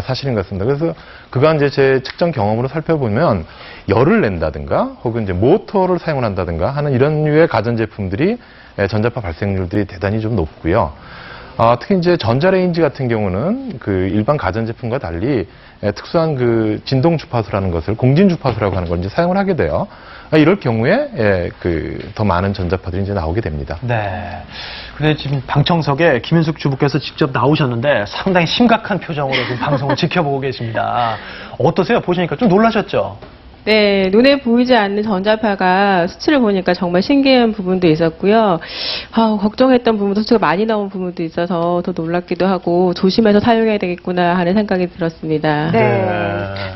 사실인 것 같습니다. 그래서 그간 이제 제 측정 경험으로 살펴보면 열을 낸다든가 혹은 이제 모터를 사용을 한다든가 하는 이런 류의 가전제품들이 전자파 발생률들이 대단히 좀 높고요. 특히 이제 전자레인지 같은 경우는 그 일반 가전제품과 달리 특수한 그 진동 주파수라는 것을 공진 주파수라고 하는 걸 이제 사용을 하게 돼요. 이럴 경우에 그 더 많은 전자파들이 이제 나오게 됩니다. 네. 근데 지금 방청석에 김윤숙 주부께서 직접 나오셨는데 상당히 심각한 표정으로 지금 방송을 지켜보고 계십니다. 어떠세요? 보시니까 좀 놀라셨죠? 네, 눈에 보이지 않는 전자파가 수치를 보니까 정말 신기한 부분도 있었고요. 걱정했던 부분도 수치가 많이 나온 부분도 있어서 더 놀랍기도 하고 조심해서 사용해야 되겠구나 하는 생각이 들었습니다. 네.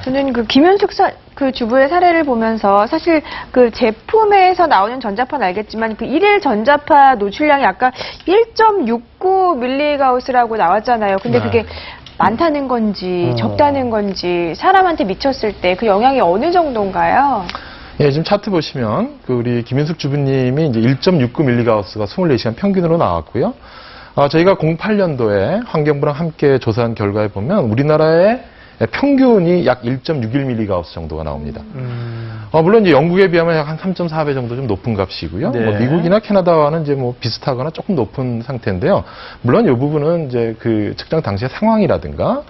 저는 그 김윤숙 그 주부의 사례를 보면서 사실 그 제품에서 나오는 전자파는 알겠지만 그 일일 전자파 노출량이 아까 1.69mgauss라고 나왔잖아요. 근데 그게 많다는 건지 적다는 건지 사람한테 미쳤을 때 그 영향이 어느 정도인가요? 예, 지금 차트 보시면 그 우리 김윤숙 주부님이 이제 1.69mgauss가 24시간 평균으로 나왔고요. 저희가 08년도에 환경부랑 함께 조사한 결과에 보면 우리나라의 평균이 약 1.61mgauss 정도가 나옵니다. 물론 이제 영국에 비하면 약 한 3.4배 정도 좀 높은 값이고요. 네. 뭐 미국이나 캐나다와는 이제 뭐 비슷하거나 조금 높은 상태인데요. 물론 이 부분은 이제 그 측정 당시의 상황이라든가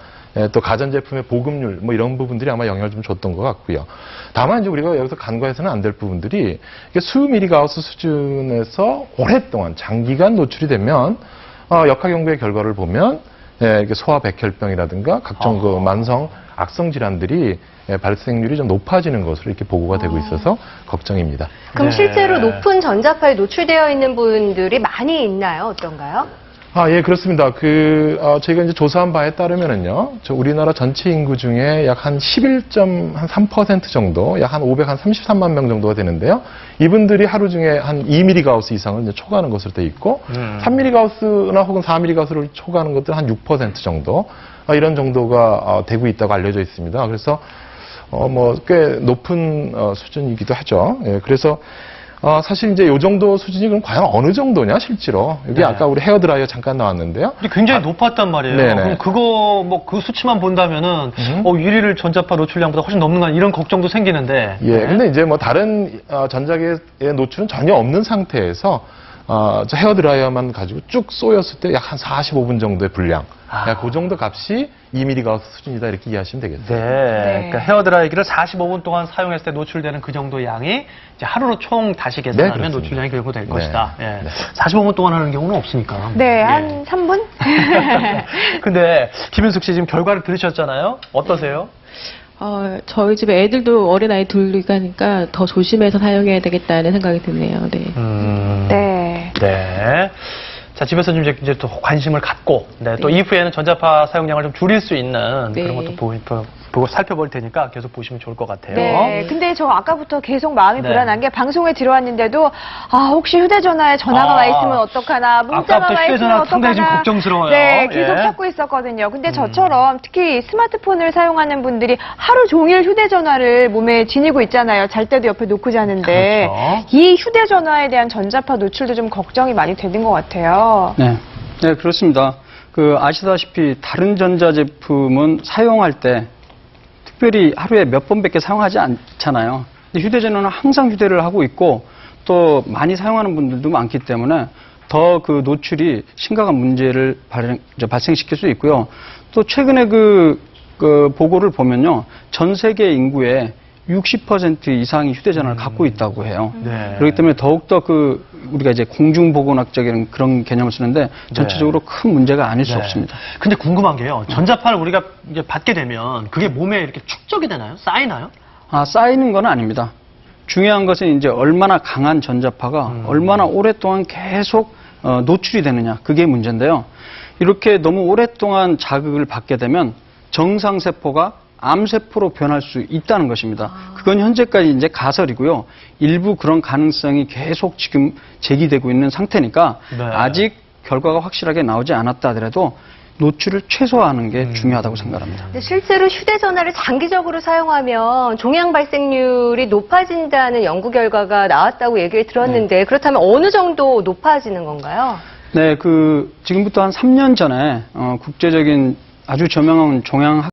또 가전제품의 보급률 뭐 이런 부분들이 아마 영향을 좀 줬던 것 같고요. 다만 이제 우리가 여기서 간과해서는 안 될 부분들이 수 미리가우스 수준에서 오랫동안 장기간 노출이 되면 역학연구의 결과를 보면 소아 백혈병이라든가 각종 그 만성 악성 질환들이 발생률이 좀 높아지는 것으로 이렇게 보고가 되고 있어서 걱정입니다. 그럼 실제로 높은 전자파에 노출되어 있는 분들이 많이 있나요? 어떤가요? 예, 그렇습니다. 저희가 이제 조사한 바에 따르면은요, 우리나라 전체 인구 중에 약 한 11.3% 정도, 약 한 533만 명 정도가 되는데요. 이분들이 하루 중에 한 2mgauss 이상을 이제 초과하는 것으로 돼 있고, 3mgauss나 혹은 4mgauss를 초과하는 것들 한 6% 정도, 이런 정도가 되고 있다고 알려져 있습니다. 그래서, 꽤 높은 수준이기도 하죠. 예, 그래서, 사실 이제 요 정도 수준이 그럼 과연 어느 정도냐, 실제로. 여기 아까 우리 헤어드라이어 잠깐 나왔는데요. 굉장히 높았단 말이에요. 네네. 그럼 그 수치만 본다면은, 1일 전자파 노출량보다 훨씬 넘는 건 이런 걱정도 생기는데. 예, 근데 이제 뭐 다른 전자기의 노출은 전혀 없는 상태에서, 저 헤어드라이어만 가지고 쭉 쏘였을 때 약 한 45분 정도의 분량. 그 정도 값이 2mgauss 수준이다 이렇게 이해하시면 되겠습니다. 그러니까 헤어드라이기를 45분 동안 사용했을 때 노출되는 그 정도 양이 이제 하루로 총 다시 계산하면 노출량이 그 정도 될 것이다. 예. 45분 동안 하는 경우는 없으니까. 네, 한 3분? 근데 김윤숙 씨 지금 결과를 들으셨잖아요. 어떠세요? 저희 집에 애들도 어린아이 둘이니까 하니까 더 조심해서 사용해야 되겠다는 생각이 드네요. 네. 네. 네. 자, 집에서 좀 이제 또 관심을 갖고, 또 이후에는 전자파 사용량을 좀 줄일 수 있는 그런 것도 보고 살펴볼 테니까 계속 보시면 좋을 것 같아요. 네. 근데 저 아까부터 계속 마음이 불안한 게 방송에 들어왔는데도 혹시 휴대전화에 전화가 와 있으면 어떡하나, 문자가 와 있으면 어떡하나. 상당히 좀 걱정스러워요. 네, 계속 찾고 있었거든요. 근데 저처럼 특히 스마트폰을 사용하는 분들이 하루 종일 휴대전화를 몸에 지니고 있잖아요. 잘 때도 옆에 놓고 자는데. 그렇죠. 이 휴대전화에 대한 전자파 노출도 좀 걱정이 많이 되는 것 같아요. 네, 그렇습니다. 아시다시피 다른 전자제품은 사용할 때 특별히 하루에 몇 번밖에 사용하지 않잖아요. 근데 휴대전화는 항상 휴대를 하고 있고 또 많이 사용하는 분들도 많기 때문에 더 그 노출이 심각한 문제를 발생시킬 수 있고요. 또 최근에 그 보고를 보면요. 전 세계 인구의 60% 이상이 휴대전화를 갖고 있다고 해요. 그렇기 때문에 더욱더 우리가 이제 공중보건학적인 그런 개념을 쓰는데 전체적으로 큰 문제가 아닐 수 없습니다. 근데 궁금한 게요. 전자파를 우리가 이제 받게 되면 그게 몸에 이렇게 축적이 되나요? 쌓이나요? 쌓이는 건 아닙니다. 중요한 것은 이제 얼마나 강한 전자파가 얼마나 오랫동안 계속 노출이 되느냐. 그게 문제인데요. 이렇게 너무 오랫동안 자극을 받게 되면 정상세포가 암세포로 변할 수 있다는 것입니다. 그건 현재까지 이제 가설이고요. 일부 그런 가능성이 계속 지금 제기되고 있는 상태니까 아직 결과가 확실하게 나오지 않았다 하더라도 노출을 최소화하는 게 중요하다고 생각합니다. 근데 실제로 휴대전화를 장기적으로 사용하면 종양 발생률이 높아진다는 연구 결과가 나왔다고 얘기를 들었는데 그렇다면 어느 정도 높아지는 건가요? 네, 지금부터 한 3년 전에 국제적인 아주 저명한 종양